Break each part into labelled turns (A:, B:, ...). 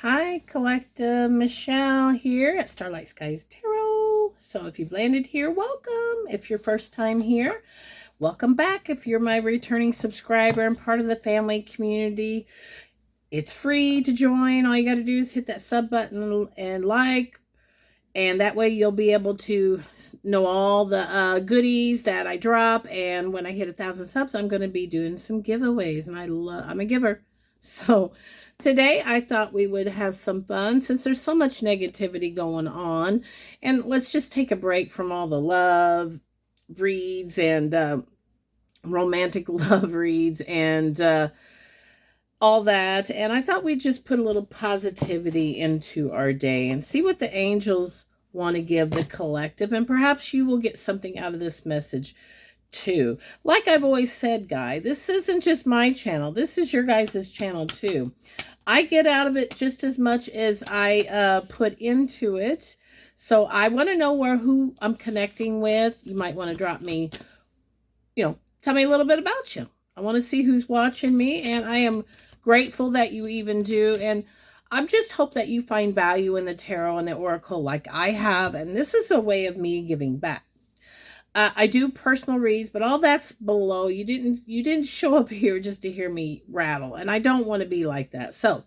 A: Hi, Collective. Michelle here at Starlight Skies Tarot. So if you've landed here, welcome. If you're first time here, welcome back. If you're my returning subscriber and part of the family community, it's free to join. All you got to do is hit that sub button and like, and that way you'll be able to know all the goodies that I drop. And when I hit 1,000 subs, I'm going to be doing some giveaways, and I'm a giver. So today I thought we would have some fun since there's so much negativity going on, and let's just take a break from all the love reads and romantic love reads and all that. And I thought we'd just put a little positivity into our day and see what the angels want to give the collective, and perhaps you will get something out of this message too. Like I've always said, guy, this isn't just my channel. This is your guys' channel too. I get out of it just as much as I put into it. So I want to know who I'm connecting with. You might want to drop me, tell me a little bit about you. I want to see who's watching me, and I am grateful that you even do. And I just hope that you find value in the tarot and the oracle like I have. And this is a way of me giving back. I do personal reads, but all that's below. You didn't show up here just to hear me rattle, and I don't want to be like that. So,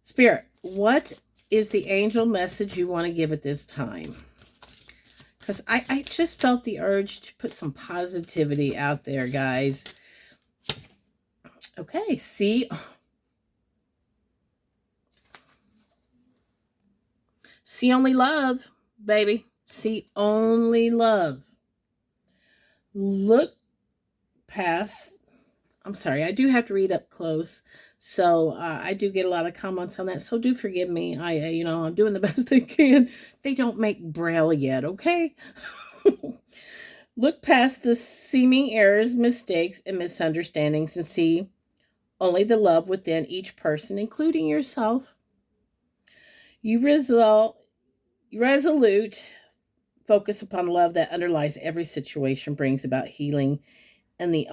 A: Spirit, what is the angel message you want to give at this time? Because I just felt the urge to put some positivity out there, guys. Okay, see only love, baby. See only love. Look past, I'm sorry, I do have to read up close. So I do get a lot of comments on that. So do forgive me. I'm doing the best I can. They don't make Braille yet, okay? Look past the seeming errors, mistakes, and misunderstandings and see only the love within each person, including yourself. You resolute focus upon love that underlies every situation, brings about healing in the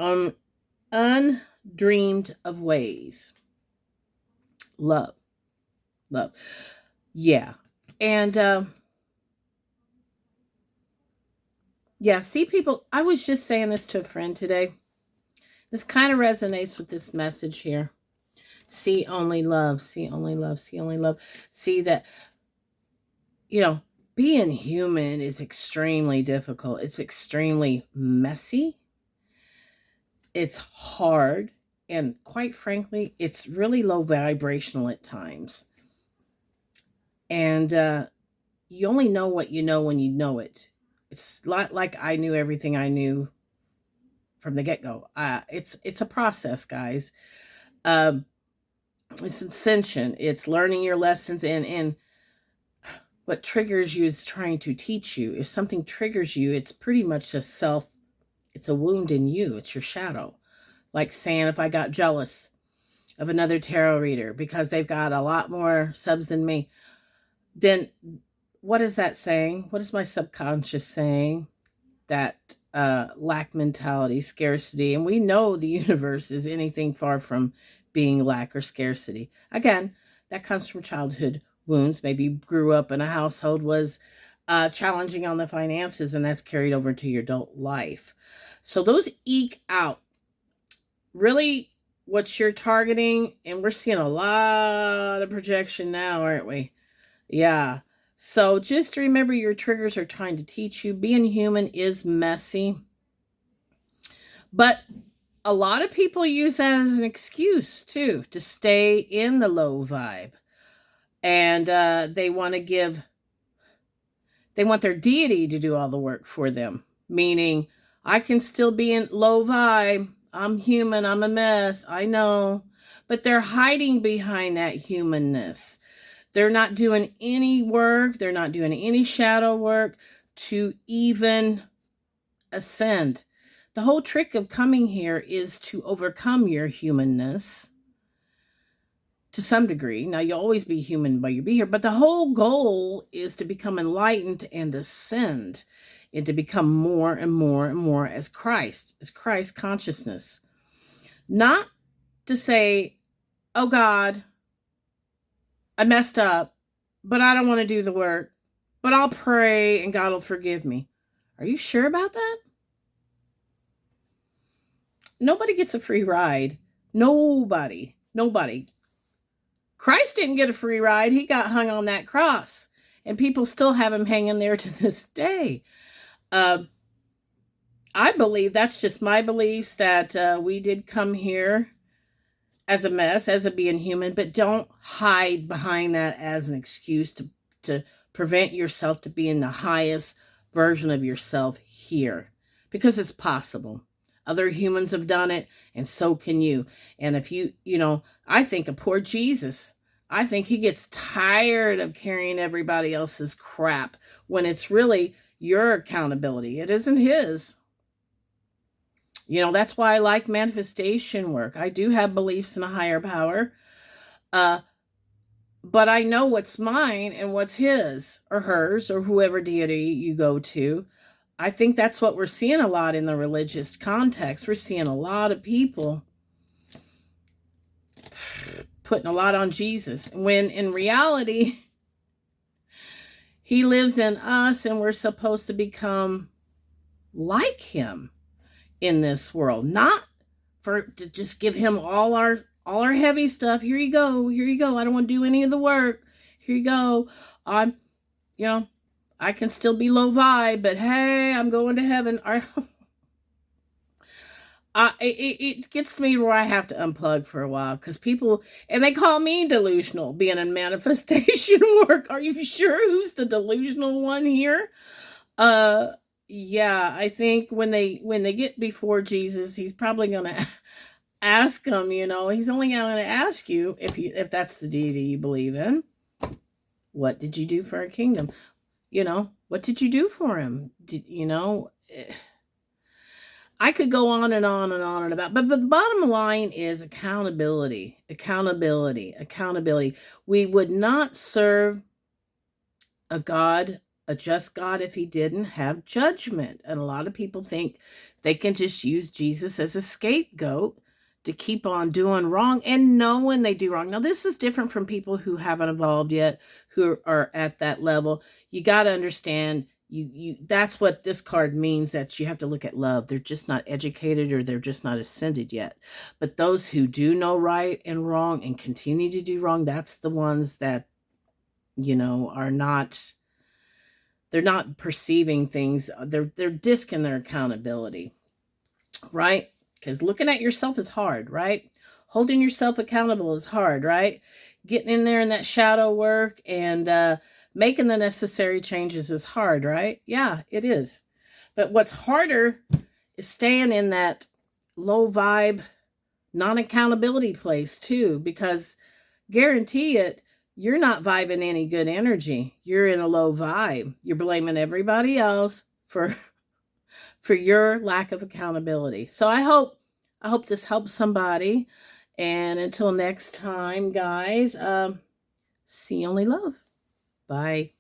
A: undreamed of ways. Love. Yeah. And see, people, I was just saying this to a friend today. This kind of resonates with this message here. See only love. See only love. See only love. See that, being human is extremely difficult. It's extremely messy. It's hard. And quite frankly, it's really low vibrational at times. And you only know what you know when you know it. It's not like I knew everything I knew from the get-go. It's a process, guys. It's ascension. It's learning your lessons, and what triggers you is trying to teach you. If something triggers you, it's pretty much it's a wound in you. It's your shadow. Like saying if I got jealous of another tarot reader because they've got a lot more subs than me, then what is that saying? What is my subconscious saying? That lack mentality, scarcity. And we know the universe is anything far from being lack or scarcity. Again, that comes from childhood wounds. Maybe you grew up in a household was challenging on the finances, and that's carried over to your adult life. So those eke out. Really, what you're targeting, and we're seeing a lot of projection now, aren't we? Yeah. So just remember, your triggers are trying to teach you. Being human is messy. But a lot of people use that as an excuse, too, to stay in the low vibe. And they want their deity to do all the work for them. Meaning, I can still be in low vibe. I'm human. I'm a mess. I know. But they're hiding behind that humanness. They're not doing any work. They're not doing any shadow work to even ascend. The whole trick of coming here is to overcome your humanness to some degree. Now, you'll always be human while you be here, but the whole goal is to become enlightened and ascend and to become more and more and more as Christ consciousness. Not to say, oh God, I messed up, but I don't want to do the work. But I'll pray and God will forgive me. Are you sure about that? Nobody gets a free ride. Nobody. Christ didn't get a free ride. He got hung on that cross. And people still have him hanging there to this day. I believe, that's just my beliefs, that we did come here as a mess, as a being human, but don't hide behind that as an excuse to prevent yourself to being the highest version of yourself here. Because it's possible. Other humans have done it, and so can you. And if I think of poor Jesus. I think he gets tired of carrying everybody else's crap when it's really your accountability. It isn't his. That's why I like manifestation work. I do have beliefs in a higher power. But I know what's mine and what's his or hers or whoever deity you go to. I think that's what we're seeing a lot in the religious context. We're seeing a lot of people putting a lot on Jesus, when in reality, he lives in us and we're supposed to become like him in this world. Not to just give him all our heavy stuff. Here you go. I don't want to do any of the work. Here you go. I can still be low vibe, but hey, I'm going to heaven. It gets me where I have to unplug for a while, because people, and they call me delusional being in manifestation work. Are you sure who's the delusional one here? Yeah, I think when they get before Jesus, he's probably going to ask them, he's only going to ask you, if that's the deity you believe in, what did you do for our kingdom? What did you do for him? I could go on and on and on and about, but the bottom line is accountability. We would not serve a just God, if he didn't have judgment. And a lot of people think they can just use Jesus as a scapegoat to keep on doing wrong and know when they do wrong. Now, this is different from people who haven't evolved yet, who are at that level. You got to understand, that's what this card means, that you have to look at love. They're just not educated, or they're just not ascended yet. But those who do know right and wrong and continue to do wrong, that's the ones that, are not, they're not perceiving things. They're disking their accountability, right? Because looking at yourself is hard, right? Holding yourself accountable is hard, right? Getting in there in that shadow work and making the necessary changes is hard, right? Yeah, it is. But what's harder is staying in that low vibe, non-accountability place too, because guarantee it, you're not vibing any good energy. You're in a low vibe. You're blaming everybody else for your lack of accountability. So I hope this helps somebody. And until next time, guys, see only love. Bye.